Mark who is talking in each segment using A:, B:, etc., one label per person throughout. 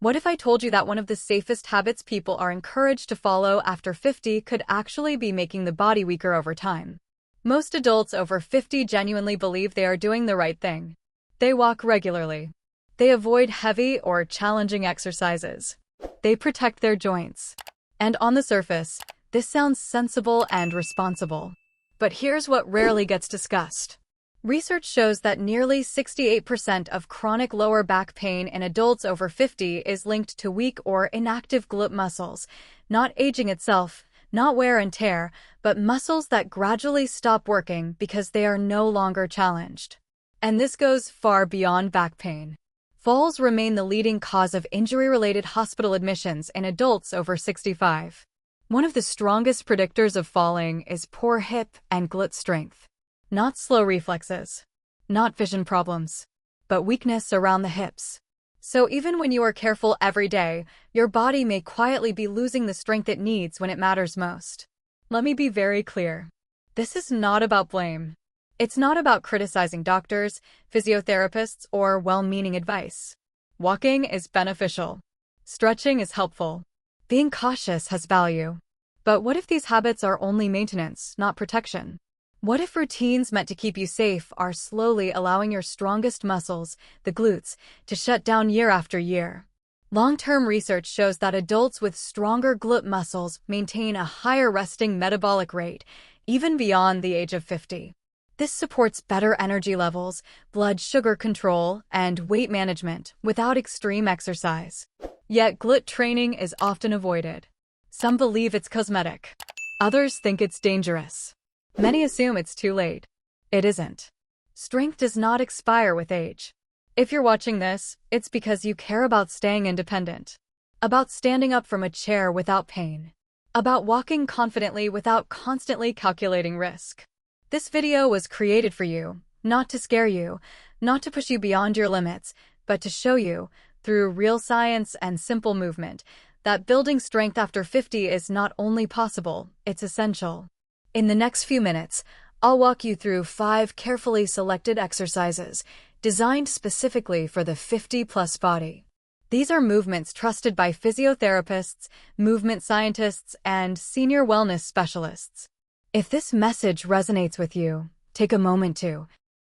A: What if I told you that one of the safest habits people are encouraged to follow after 50 could actually be making the body weaker over time? Most adults over 50 genuinely believe they are doing the right thing. They walk regularly. They avoid heavy or challenging exercises. They protect their joints. And on the surface, this sounds sensible and responsible. But here's what rarely gets discussed. Research shows that nearly 68% of chronic lower back pain in adults over 50 is linked to weak or inactive glute muscles, not aging itself, not wear and tear, but muscles that gradually stop working because they are no longer challenged. And this goes far beyond back pain. Falls remain the leading cause of injury-related hospital admissions in adults over 65. One of the strongest predictors of falling is poor hip and glute strength. Not slow reflexes, not vision problems, but weakness around the hips. So even when you are careful every day, your body may quietly be losing the strength it needs when it matters most. Let me be very clear. This is not about blame. It's not about criticizing doctors, physiotherapists, or well-meaning advice. Walking is beneficial. Stretching is helpful. Being cautious has value. But what if these habits are only maintenance, not protection? What if routines meant to keep you safe are slowly allowing your strongest muscles, the glutes, to shut down year after year? Long-term research shows that adults with stronger glute muscles maintain a higher resting metabolic rate, even beyond the age of 50. This supports better energy levels, blood sugar control, and weight management without extreme exercise. Yet glute training is often avoided. Some believe it's cosmetic. Others think it's dangerous. Many assume it's too late. It isn't. Strength does not expire with age. If you're watching this, it's because you care about staying independent, about standing up from a chair without pain, about walking confidently without constantly calculating risk. This video was created for you, not to scare you, not to push you beyond your limits, but to show you, through real science and simple movement, that building strength after 50 is not only possible, it's essential. In the next few minutes, I'll walk you through 5 carefully selected exercises designed specifically for the 50-plus body. These are movements trusted by physiotherapists, movement scientists, and senior wellness specialists. If this message resonates with you, take a moment to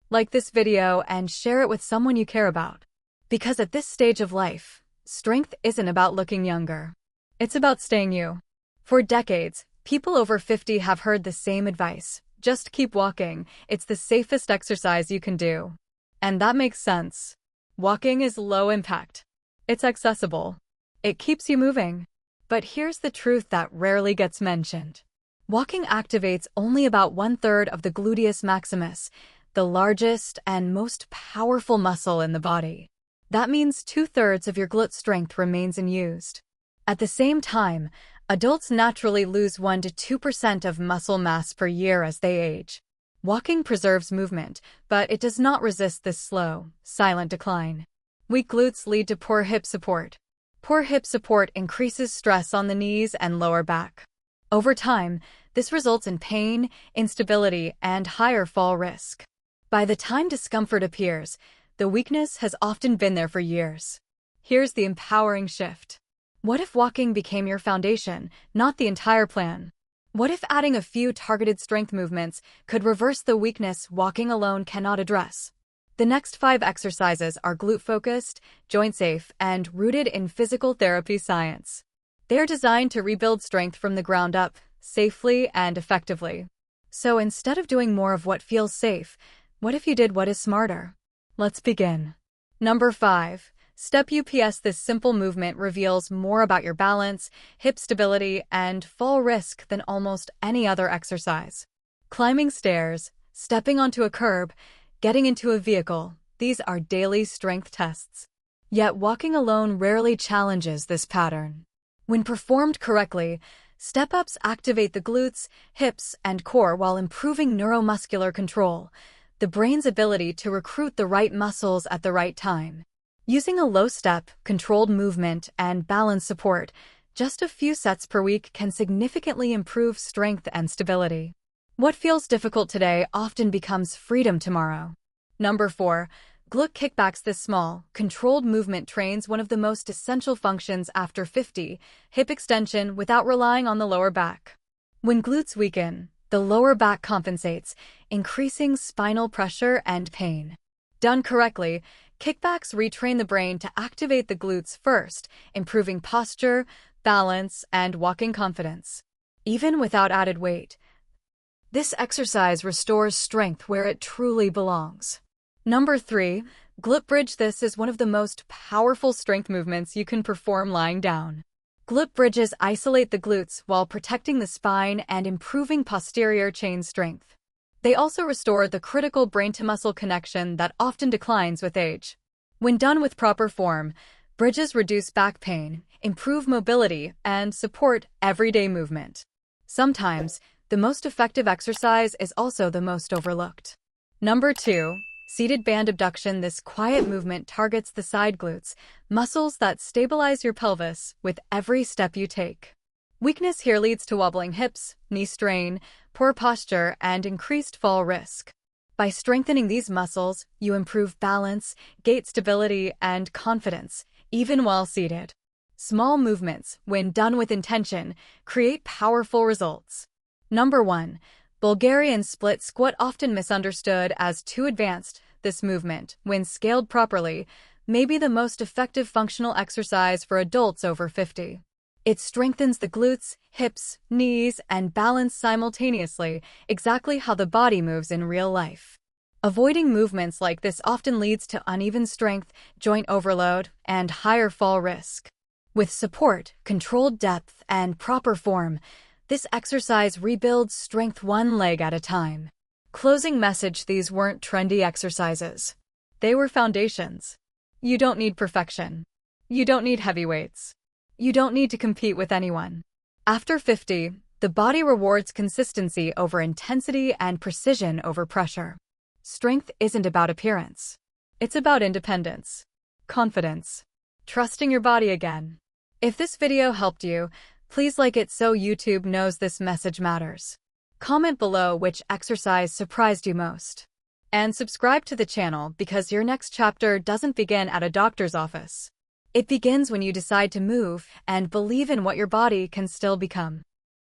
A: like this video and share it with someone you care about. Because at this stage of life, strength isn't about looking younger. It's about staying you. For decades, people over 50 have heard the same advice. Just keep walking. It's the safest exercise you can do. And that makes sense. Walking is low impact. It's accessible. It keeps you moving. But here's the truth that rarely gets mentioned. Walking activates only about 1/3 of the gluteus maximus, the largest and most powerful muscle in the body. That means 2/3 of your glute strength remains unused. At the same time, adults naturally lose 1 to 2% of muscle mass per year as they age. Walking preserves movement, but it does not resist this slow, silent decline. Weak glutes lead to poor hip support. Poor hip support increases stress on the knees and lower back. Over time, this results in pain, instability, and higher fall risk. By the time discomfort appears, the weakness has often been there for years. Here's the empowering shift. What if walking became your foundation, not the entire plan? What if adding a few targeted strength movements could reverse the weakness walking alone cannot address? The next 5 exercises are glute-focused, joint-safe, and rooted in physical therapy science. They're designed to rebuild strength from the ground up, safely and effectively. So instead of doing more of what feels safe, what if you did what is smarter? Let's begin. Number 5. Step UPS. This simple movement reveals more about your balance, hip stability, and fall risk than almost any other exercise. Climbing stairs, stepping onto a curb, getting into a vehicle, these are daily strength tests. Yet walking alone rarely challenges this pattern. When performed correctly, step-ups activate the glutes, hips, and core while improving neuromuscular control, the brain's ability to recruit the right muscles at the right time. Using a low step, controlled movement, and balance support, just a few sets per week can significantly improve strength and stability. What feels difficult today often becomes freedom tomorrow. Number 4. Glute kickbacks. This small, controlled movement trains one of the most essential functions after 50, hip extension without relying on the lower back. When glutes weaken, the lower back compensates, increasing spinal pressure and pain. Done correctly, kickbacks retrain the brain to activate the glutes first, improving posture, balance, and walking confidence. Even without added weight, this exercise restores strength where it truly belongs. Number 3, glute bridge. This is one of the most powerful strength movements you can perform lying down. Glute bridges isolate the glutes while protecting the spine and improving posterior chain strength. They also restore the critical brain-to-muscle connection that often declines with age. When done with proper form, bridges reduce back pain, improve mobility, and support everyday movement. Sometimes, the most effective exercise is also the most overlooked. Number 2, seated band abduction. This quiet movement targets the side glutes, muscles that stabilize your pelvis with every step you take. Weakness here leads to wobbling hips, knee strain, poor posture, and increased fall risk. By strengthening these muscles, you improve balance, gait stability, and confidence, even while seated. Small movements, when done with intention, create powerful results. Number 1, Bulgarian split squat. Often misunderstood as too advanced, this movement, when scaled properly, may be the most effective functional exercise for adults over 50. It strengthens the glutes, hips, knees, and balance simultaneously, exactly how the body moves in real life. Avoiding movements like this often leads to uneven strength, joint overload, and higher fall risk. With support, controlled depth, and proper form, this exercise rebuilds strength one leg at a time. Closing message: these weren't trendy exercises. They were foundations. You don't need perfection. You don't need heavy weights. You don't need to compete with anyone. After 50, the body rewards consistency over intensity and precision over pressure. Strength isn't about appearance. It's about independence, confidence, trusting your body again. If this video helped you, please like it so YouTube knows this message matters. Comment below which exercise surprised you most. And subscribe to the channel because your next chapter doesn't begin at a doctor's office. It begins when you decide to move and believe in what your body can still become.